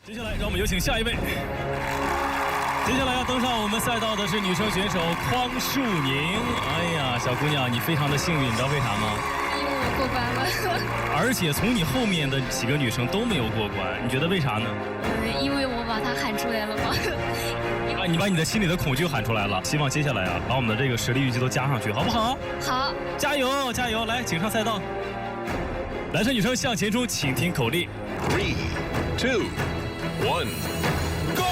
接下来，让我们有请下一位。接下来要登上我们赛道的是女生选手匡树宁。哎呀，小姑娘，你非常的幸运，你知道为啥吗？因为我过关了。而且从你后面的几个女生都没有过关，你觉得为啥呢？因为我把它喊出来了嘛。你把你的心里的恐惧喊出来了。希望接下来啊，把我们的这个实力预计都加上去，好不好？好，加油加油！来，请上赛道。男生女生向前冲，请听口令。3, 2, 1, go！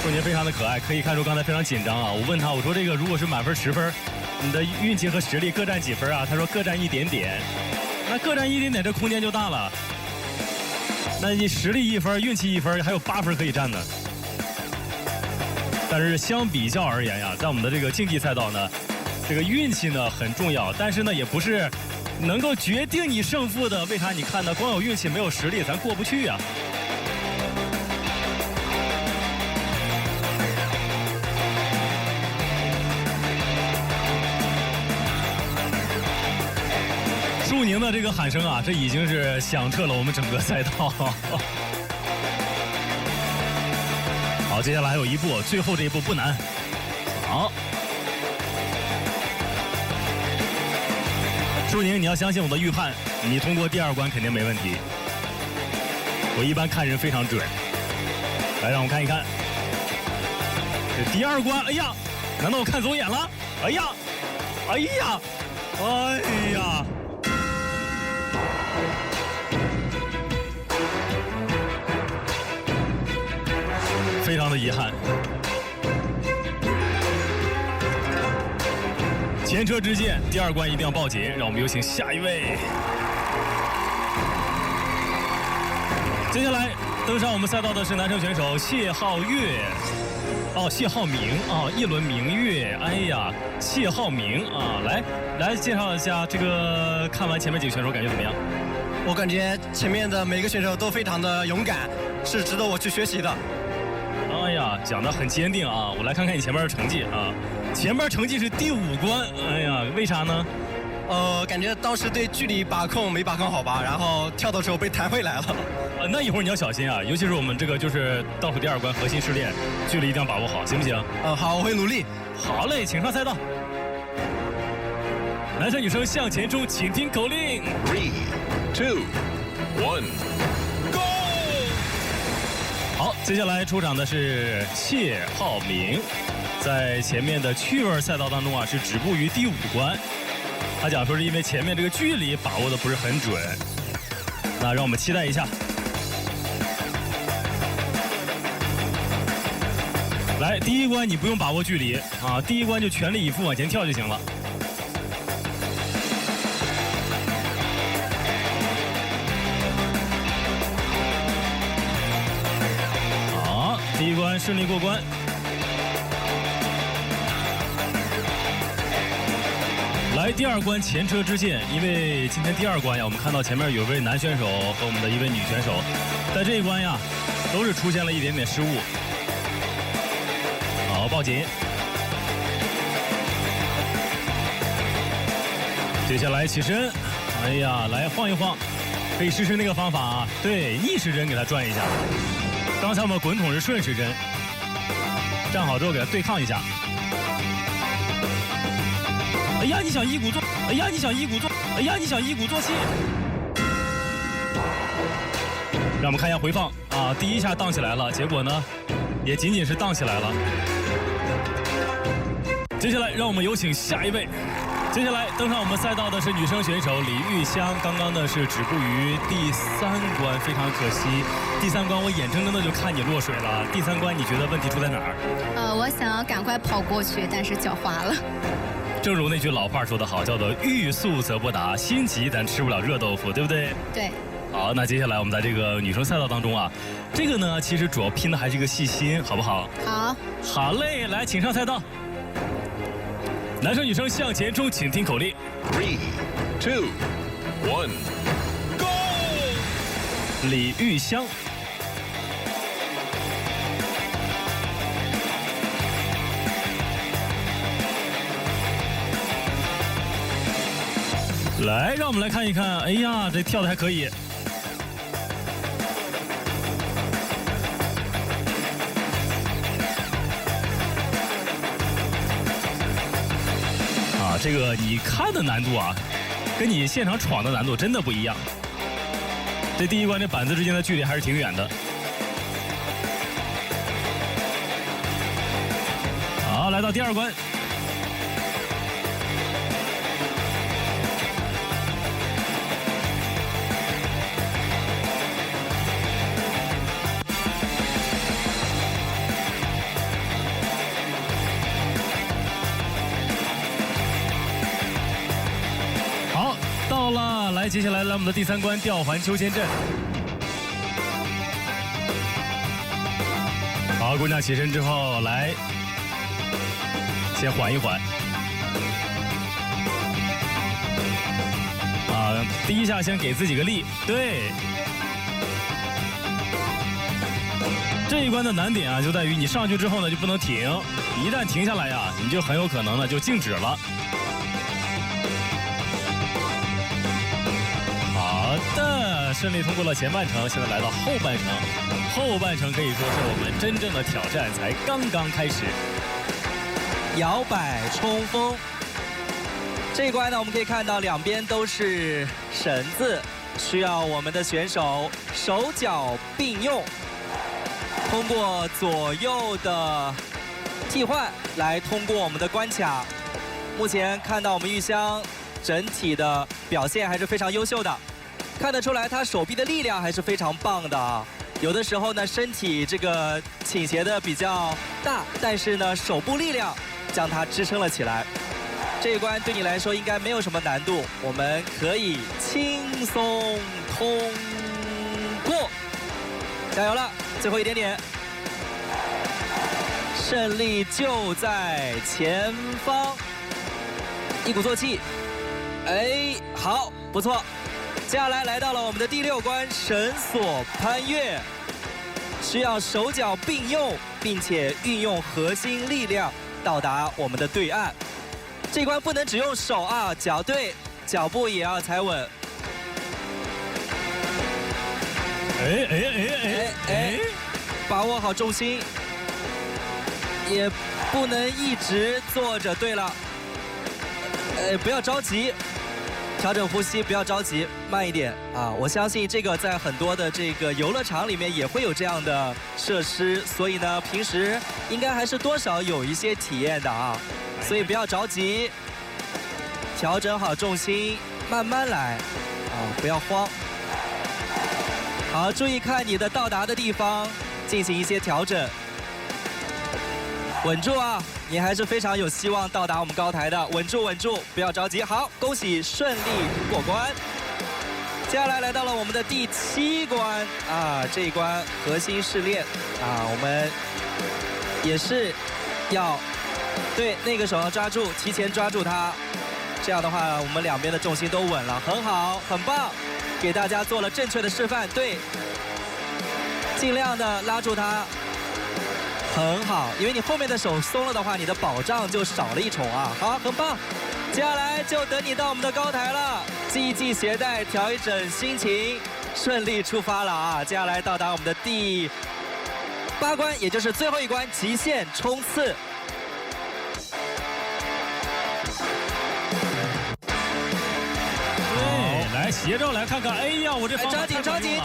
树宁非常的可爱，可以看出刚才非常紧张啊。我问他，我说这个如果是满分10分，你的运气和实力各占几分啊？他说各占1点点。那各占1点点，这空间就大了。那你实力1分，运气1分，还有8分可以占呢。但是相比较而言呀，在我们的这个竞技赛道呢，这个运气呢很重要，但是呢也不是能够决定你胜负的。为啥？你看呢，光有运气没有实力，咱过不去呀。树宁的这个喊声啊，这已经是响彻了我们整个赛道。好，接下来还有一步，最后这一步不难。好，树宁，你要相信我的预判，你通过第2关肯定没问题。我一般看人非常准。来，让我看一看，这第2关，哎呀，难道我看走眼了？哎呀，哎呀，哎呀！非常的遗憾。前车之鉴，第2关一定要抱紧。让我们有请下一位。接下来登上我们赛道的是男生选手谢浩月。哦，谢浩明啊，一轮明月。哎呀，谢浩明啊，来介绍一下这个。看完前面几个选手，感觉怎么样？我感觉前面的每个选手都非常的勇敢，是值得我去学习的。哎呀，讲得很坚定啊！我来看看你前面的成绩啊，前面成绩是第5关。哎呀，为啥呢？感觉当时对距离把控没把控好吧，然后跳的时候被弹回来了。那一会儿你要小心啊，尤其是我们这个就是倒数第2关核心试炼，距离一定要把握好，行不行？好，我会努力。好嘞，请上赛道。男生女生向前冲，请听口令。3, 2, 1, go！ 好，接下来出场的是谢浩明，在前面的趣味赛道当中啊，是止步于第5关。他讲说是因为前面这个距离把握的不是很准，那让我们期待一下。来，第1关你不用把握距离啊，第1关就全力以赴往前跳就行了。好，第1关顺利过关。来，第2关前车之鉴，因为今天第2关呀，我们看到前面有位男选手和我们的一位女选手，在这一关呀，都是出现了一点点失误。好，抱紧。接下来起身，哎呀，来晃一晃，可以试试那个方法啊，对，逆时针给它转一下。刚才我们滚筒是顺时针，站好之后给它对抗一下。哎呀，你想一鼓作，哎呀，你想一鼓作，哎呀，你想一鼓作气。让我们看一下回放啊，第1下荡起来了，结果呢，也仅仅是荡起来了。接下来，让我们有请下一位。接下来登上我们赛道的是女生选手李玉香，刚刚呢是止步于第3关，非常可惜。第3关我眼睁睁的就看你落水了。第3关你觉得问题出在哪儿？我想要赶快跑过去，但是脚滑了。正如那句老话说得好，叫做欲速则不达，心急咱吃不了热豆腐，对不对？对。好，那接下来我们在这个女生赛道当中啊，这个呢其实主要拼的还是一个细心，好不好？好。好嘞，来，请上赛道。男生女生向前冲，请听口令。3, 2, 1, go！ 李玉香。来，让我们来看一看。哎呀，这跳的还可以。这个你看的难度啊，跟你现场闯的难度真的不一样。这第一关这板子之间的距离还是挺远的。好，来到第2关。好，到了，来，接下来我们的第3关吊环秋千阵。好，姑娘起身之后来。先缓一缓，第一下先给自己个力，对。这一关的难点啊，就在于你上去之后呢就不能停，一旦停下来呀，你就很有可能呢就静止了。好的，顺利通过了前半程，现在来到后半程，后半程可以说是我们真正的挑战才刚刚开始。摇摆冲锋这一关呢，我们可以看到两边都是绳子，需要我们的选手手脚并用，通过左右的替换来通过我们的关卡。目前看到我们玉香整体的表现还是非常优秀的，看得出来她手臂的力量还是非常棒的啊。有的时候呢，身体这个倾斜的比较大，但是呢，手部力量将它支撑了起来。这一关对你来说应该没有什么难度，我们可以轻松通过。加油了，最后一点点，胜利就在前方。一鼓作气，哎，好，不错。接下来来到了我们的第6关，绳索攀越，需要手脚并用，并且运用核心力量到达我们的对岸。这关不能只用手啊，脚对，脚步也要踩稳。把握好重心，也不能一直坐着。对了，不要着急。调整呼吸，不要着急，慢一点啊！我相信这个在很多的这个游乐场里面也会有这样的设施，所以呢，平时应该还是多少有一些体验的啊。所以不要着急，调整好重心，慢慢来啊，不要慌。好，注意看你的到达的地方，进行一些调整，稳住啊！你还是非常有希望到达我们高台的，稳住稳住，不要着急。好，恭喜顺利过关。接下来来到了我们的第7关啊，这一关核心试炼啊，我们也是要对那个手要抓住，提前抓住它，这样的话我们两边的重心都稳了，很好，很棒，给大家做了正确的示范。对，尽量的拉住它。很好，因为你后面的手松了的话，你的保障就少了一重啊。好，很棒。接下来就等你到我们的高台了，系一系鞋带，调一整心情，顺利出发了啊！接下来到达我们的第8关，也就是最后一关——极限冲刺。对，来斜着来看看。哎呀，我这方法抓紧！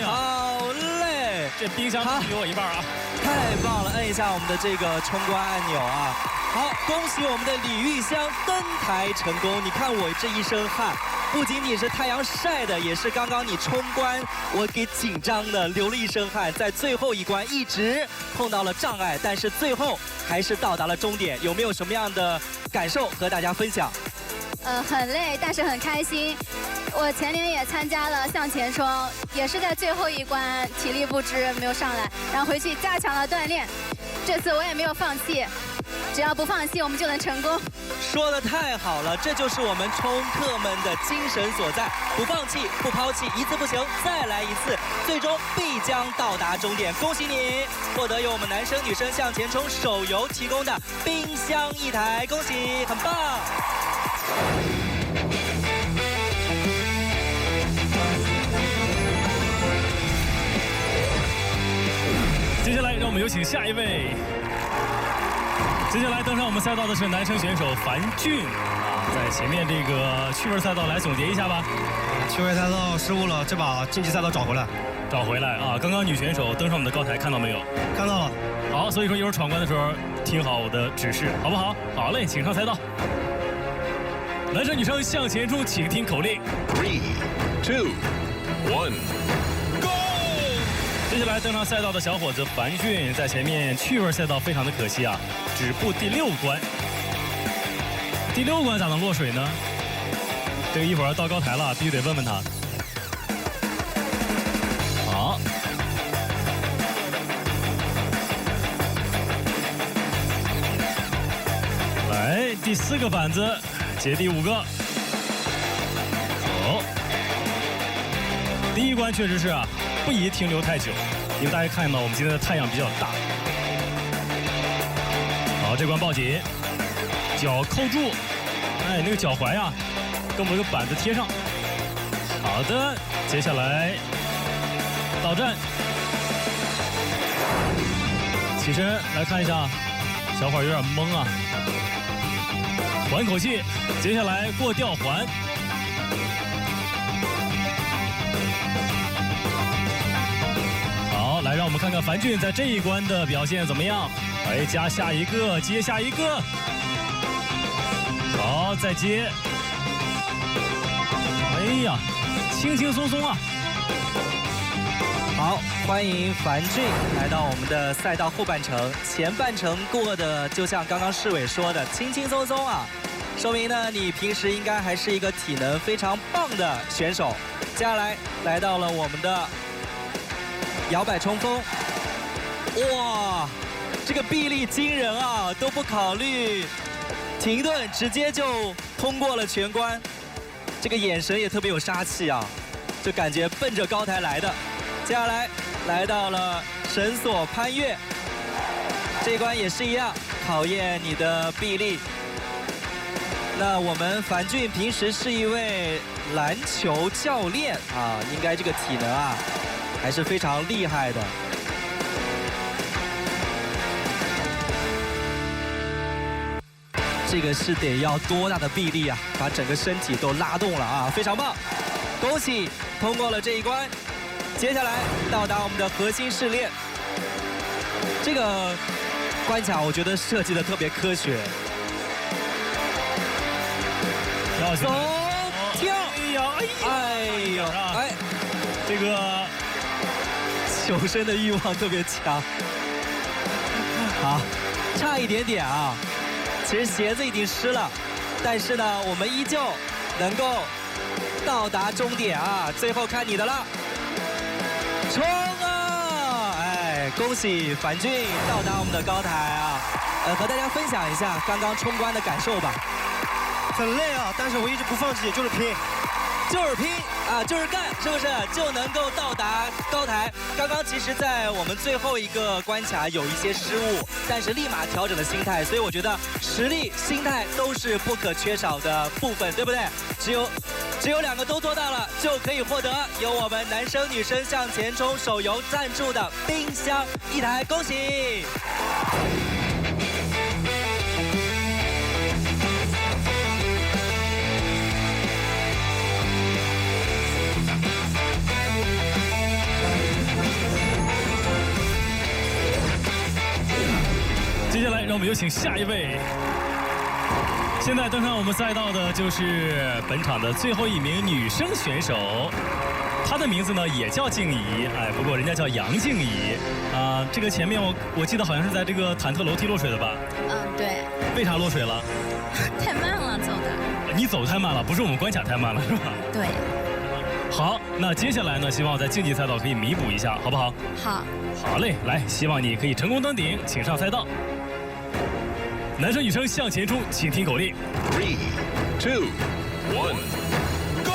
好嘞，这冰箱给我一半啊！太棒了，摁一下我们的这个冲关按钮啊！好，恭喜我们的李玉香登台成功。你看我这一身汗，不仅仅是太阳晒的，也是刚刚你冲关我给紧张的流了一身汗。在最后一关一直碰到了障碍，但是最后还是到达了终点。有没有什么样的感受和大家分享？很累，但是很开心。我前年也参加了向前冲，也是在最后一关体力不支没有上来，然后回去加强了锻炼。这次我也没有放弃，只要不放弃，我们就能成功。说得太好了，这就是我们冲客们的精神所在，不放弃，不抛弃，一次不行再来一次，最终必将到达终点。恭喜你获得由我们男生女生向前冲手游提供的冰箱1台，恭喜，很棒。接下来让我们有请下一位接下来登上我们赛道的是男生选手樊俊啊，在前面这个趣味赛道来总结一下吧。趣味赛道失误了，这把竞技赛道找回来。找回来啊！刚刚女选手登上我们的高台，看到没有？看到了。好，所以说一会儿闯关的时候听好我的指示，好不好？好嘞，请上赛道。男生女生向前冲，请听口令。3, 2, 1, go！ 接下来登上赛道的小伙子樊俊在前面，趣味赛道非常的可惜啊，止步第6关。第6关咋能落水呢？这个一会儿要到高台了，必须得问问他。好，来第4个板子，接第5个。走，第1关确实是啊，不宜停留太久，因为大家看到我们今天的太阳比较大。好，这关抱紧，脚扣住，哎，那个脚踝呀，跟我们这个板子贴上。好的，接下来倒站，起身来看一下，小伙有点懵啊，缓口气，接下来过吊环。好，来让我们看看樊俊在这一关的表现怎么样。哎，加下一个，接下一个。好，再接。哎呀，轻轻松松啊。好，欢迎樊俊来到我们的赛道后半程。前半程过的就像刚刚世伟说的，轻轻松松啊，说明呢你平时应该还是一个体能非常棒的选手。接下来来到了我们的摇摆冲锋，哇，这个臂力惊人啊，都不考虑停顿，直接就通过了全关。这个眼神也特别有杀气啊，就感觉奔着高台来的。接下来来到了绳索攀越，这一关也是一样，考验你的臂力。那我们樊俊平时是一位篮球教练啊，应该这个体能啊还是非常厉害的。这个是得要多大的臂力啊，把整个身体都拉动了啊，非常棒！恭喜通过了这一关。接下来到达我们的核心试炼，这个关卡我觉得设计的特别科学。走，跳，哎呦，哎，这个求生的欲望特别强。好，差一点点啊，其实鞋子已经湿了，但是呢，我们依旧能够到达终点啊！最后看你的了。冲啊！哎，恭喜樊俊到达我们的高台啊！和大家分享一下刚刚冲关的感受吧。很累啊，但是我一直不放弃，就是拼，就是拼啊，就是干，是不是就能够到达高台？刚刚其实，在我们最后一个关卡有一些失误，但是立马调整了心态，所以我觉得实力、心态都是不可缺少的部分，对不对？只有2个都做到了，就可以获得由我们男生女生向前冲手游赞助的冰箱1台，恭喜！接下来让我们有请下一位。现在登上我们赛道的就是本场的最后一名女生选手，她的名字呢也叫静怡，哎，不过人家叫杨静怡啊。这个前面我记得好像是在这个忐忑楼梯落水的吧？嗯，对。为啥落水了？太慢了，走的。你走太慢了，不是我们关卡太慢了，是吧？对。好，那接下来呢，希望在竞技赛道可以弥补一下，好不好？好。好嘞，来，希望你可以成功登顶，请上赛道。男生女生向前冲，请听口令。3, 2, 1, go！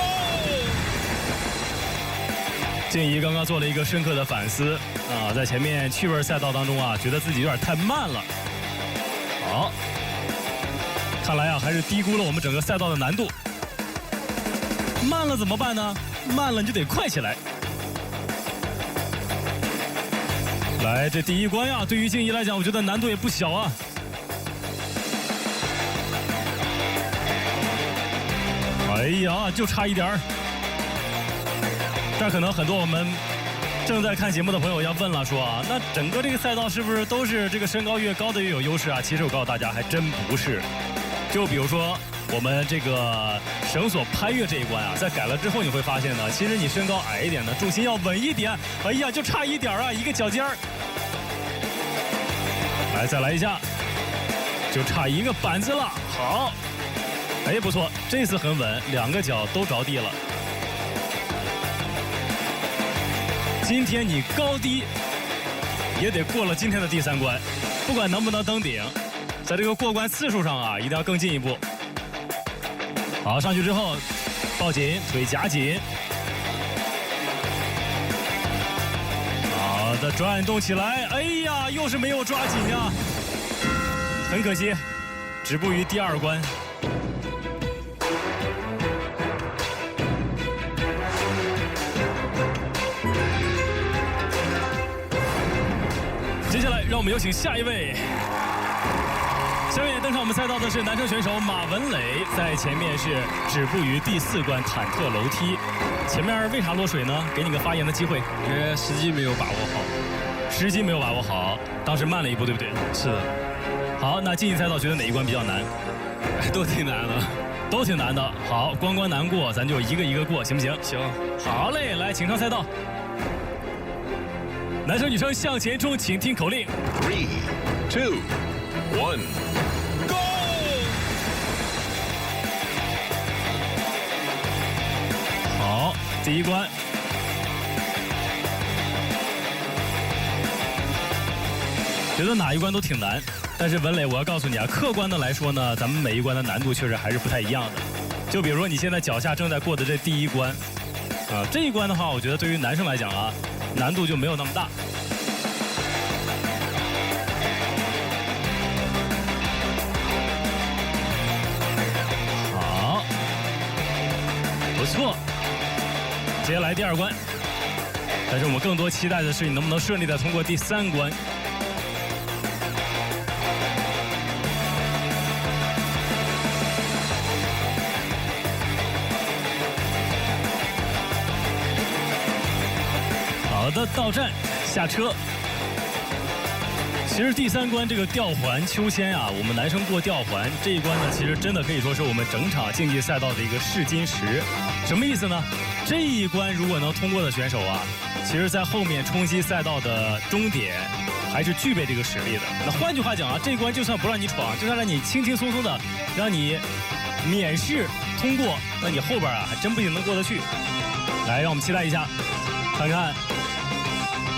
静怡刚刚做了一个深刻的反思啊，在前面趣味赛道当中啊，觉得自己有点太慢了。好，看来啊，还是低估了我们整个赛道的难度。慢了怎么办呢？慢了你就得快起来。来，这第1关呀，对于静怡来讲，我觉得难度也不小啊。哎呀，就差一点儿。这可能很多我们正在看节目的朋友要问了，说啊，那整个这个赛道是不是都是这个身高越高的越有优势啊？其实我告诉大家，还真不是。就比如说我们这个绳索攀越这一关啊，在改了之后你会发现呢，其实你身高矮一点呢，重心要稳一点。哎呀，就差一点啊，一个脚尖儿。来，再来一下，就差一个板子了。好，哎，不错，这次很稳，两个脚都着地了。今天你高低也得过了今天的第3关，不管能不能登顶，在这个过关次数上啊，一定要更进一步。好，上去之后抱紧，腿夹紧。好的，转动起来。哎呀，又是没有抓紧呀，很可惜，止步于第2关。接下来，让我们有请下一位。下面登上我们赛道的是男生选手马文磊，在前面是止步于第4关忐忑楼梯。前面为啥落水呢？给你个发言的机会。因为时机没有把握好，时机没有把握好，当时慢了一步，对不对？是的。好，那晋级赛道觉得哪一关比较难？都挺难的，都挺难的。好，关关难过，咱就一个一个过，行不行？行。好嘞，来，请上赛道。男生女生向前冲，请听口令。3, 2, 1, go！ 好，第1关。觉得哪一关都挺难，但是文磊，我要告诉你啊，客观的来说呢，咱们每一关的难度确实还是不太一样的。就比如说你现在脚下正在过的这第1关，啊，这一关的话，我觉得对于男生来讲啊，难度就没有那么大。好，不错。接下来第2关，但是我们更多期待的是你能不能顺利的通过第3关。好的，到站下车。其实第3关这个吊环秋千啊，我们男生过吊环这一关呢，其实真的可以说是我们整场竞技赛道的一个试金石。什么意思呢？这一关如果能通过的选手啊，其实在后面冲击赛道的终点还是具备这个实力的。那换句话讲啊，这一关就算不让你闯，就算让你轻轻松松的让你免试通过，那你后边啊还真不一定能过得去。来，让我们期待一下，看看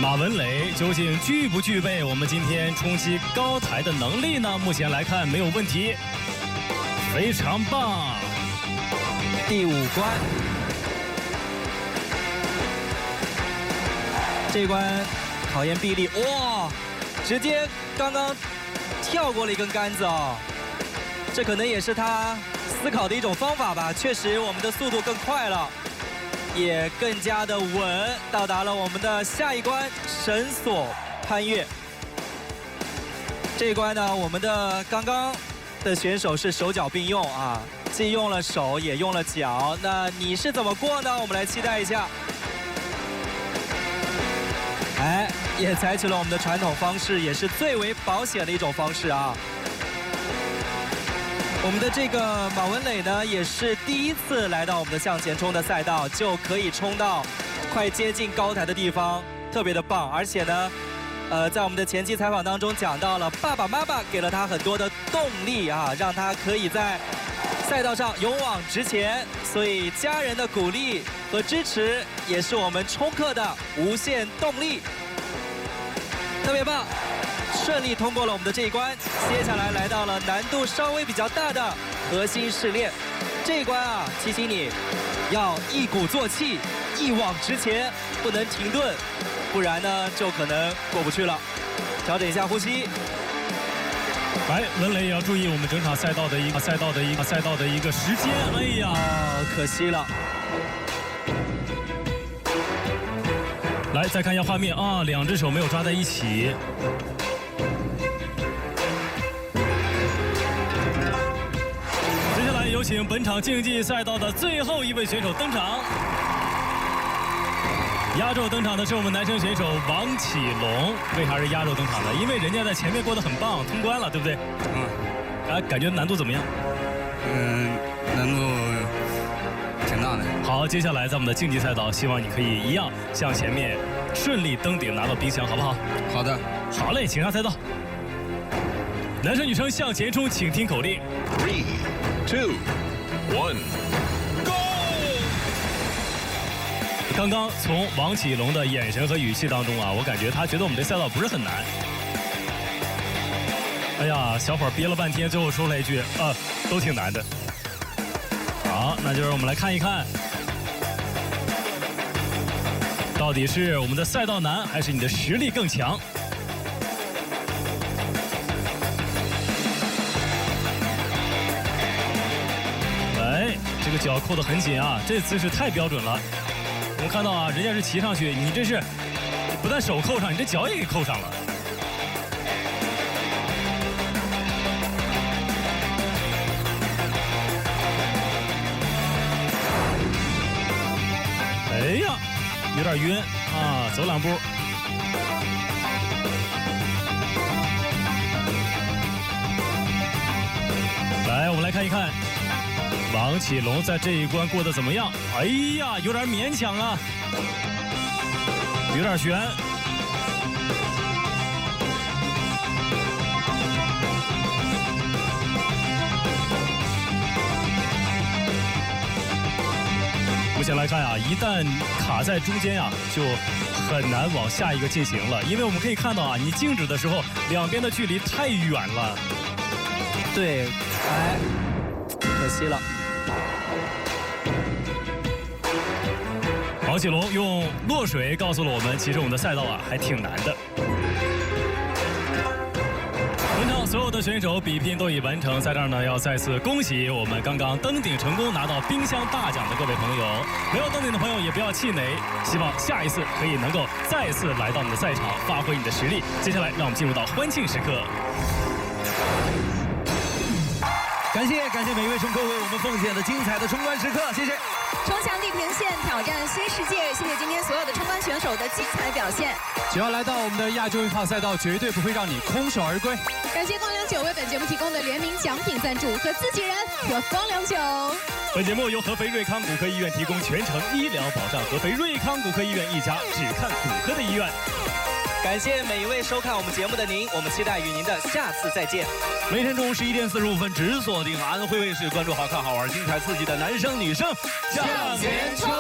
马文磊究竟具不具备我们今天冲击高台的能力呢？目前来看没有问题，非常棒。第5关，这一关考验臂力，哇，直接刚刚跳过了一根杆子哦，这可能也是他思考的一种方法吧。确实，我们的速度更快了，也更加的稳，到达了我们的下一关绳索攀越。这一关呢，我们的刚刚的选手是手脚并用啊，既用了手也用了脚。那你是怎么过呢？我们来期待一下。哎，也采取了我们的传统方式，也是最为保险的一种方式啊。我们的这个马文磊呢，也是第1次来到我们的向前冲的赛道，就可以冲到快接近高台的地方，特别的棒。而且呢，在我们的前期采访当中讲到了，爸爸妈妈给了他很多的动力啊，让他可以在赛道上勇往直前。所以家人的鼓励和支持，也是我们冲客的无限动力。特别棒！顺利通过了我们的这一关，接下来来到了难度稍微比较大的核心试炼。这一关啊，提醒你要一鼓作气，一往直前，不能停顿，不然呢就可能过不去了。调整一下呼吸。来，文磊也要注意我们整场赛道的一个时间。哎呀，可惜了。来，再看一下画面啊，2只手没有抓在一起。接下来有有请本场竞技赛道的最后一位选手登场。压轴登场的是我们男生选手王启龙。为啥是压轴登场呢？因为人家在前面过得很棒，通关了，对不对？感觉难度怎么样？难度挺大的。好，接下来在我们的竞技赛道，希望你可以一样向前面顺利登顶，拿到冰箱，好不好？好的。好嘞，请上赛道。男生女生向前冲，请听口令。3, 2, 1, go！ 刚刚从王启龙的眼神和语气当中啊，我感觉他觉得我们这赛道不是很难。哎呀，小伙憋了半天，最后说了一句都挺难的。好，那就是我们来看一看，到底是我们的赛道难，还是你的实力更强？哎，这个脚扣得很紧啊，这姿势太标准了。我们看到啊，人家是骑上去，你这是不但手扣上，你这脚也给扣上了。哎呀，有点晕啊，走两步。来，我们来看一看王启龙在这一关过得怎么样？哎呀，有点勉强啊，有点悬。目前来看啊，一旦卡在中间啊，就很难往下一个进行了，因为我们可以看到啊，你静止的时候，两边的距离太远了。对，哎，可惜了。王启龙用落水告诉了我们，其实我们的赛道啊还挺难的。本场所有的选手比拼都已完成，在这儿呢要再次恭喜我们刚刚登顶成功拿到冰箱大奖的各位朋友。没有登顶的朋友也不要气馁，希望下一次可以能够再次来到我们的赛场，发挥你的实力。接下来让我们进入到欢庆时刻。感谢每一位乘客为我们奉献的精彩的冲关时刻，谢谢。冲向地平线，挑战新世界，谢谢今天所有的冲关选手的精彩表现。只要来到我们的亚洲1号赛道，绝对不会让你空手而归。感谢光良酒为本节目提供的联名奖品赞助，和自己人和光良酒。本节目由合肥瑞康骨科医院提供全程医疗保障，合肥瑞康骨科医院一家只看骨科的医院。感谢每一位收看我们节目的您，我们期待与您的下次再见。每天中午11点45分，只锁定安徽卫视，关注好看、好玩、精彩、刺激的男生女生向前冲。